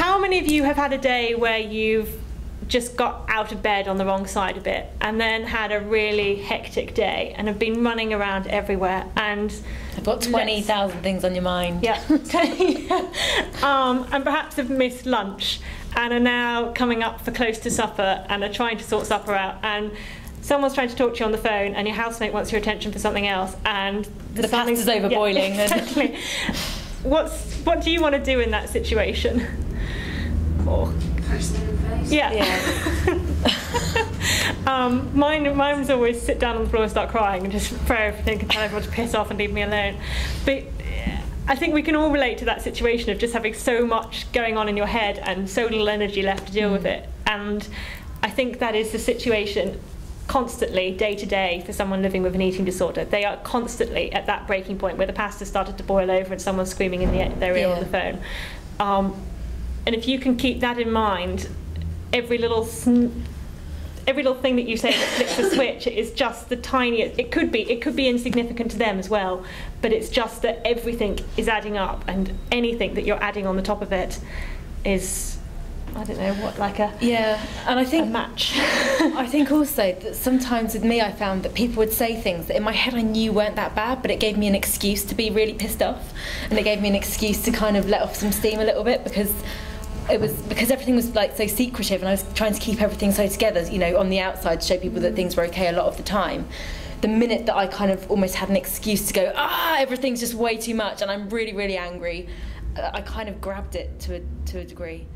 How many of you have had a day where you've just got out of bed on the wrong side a bit and then had a really hectic day and have been running around everywhere and I've got 20,000 things on your mind. Yeah. And perhaps have missed lunch and are now coming up for close to supper and are trying to sort supper out, and someone's trying to talk to you on the phone and your housemate wants your attention for something else, and the pasta's overboiling. Yeah, exactly. What do you want to do in that situation? Or punch them in the face. Yeah. Mine's always sit down on the floor and start crying and just throw everything and tell everyone to piss off and leave me alone. But I think we can all relate to that situation of just having so much going on in your head and so little energy left to deal with it. And I think that is the situation constantly, day to day, for someone living with an eating disorder. They are constantly at that breaking point where the pasta started to boil over and someone's screaming in their ear on the phone. And if you can keep that in mind, every little thing that you say that flicks the switch is just the tiniest. It could be insignificant to them as well, but it's just that everything is adding up, and anything that you're adding on the top of it is, I don't know what, like a and I think a match. I think also that sometimes with me I found that people would say things that in my head I knew weren't that bad, but it gave me an excuse to be really pissed off, and it gave me an excuse to kind of let off some steam a little bit, because everything was like so secretive and I was trying to keep everything so together, you know, on the outside to show people that things were okay a lot of the time. The minute that I kind of almost had an excuse to go, everything's just way too much and I'm really, really angry, I kind of grabbed it to a degree.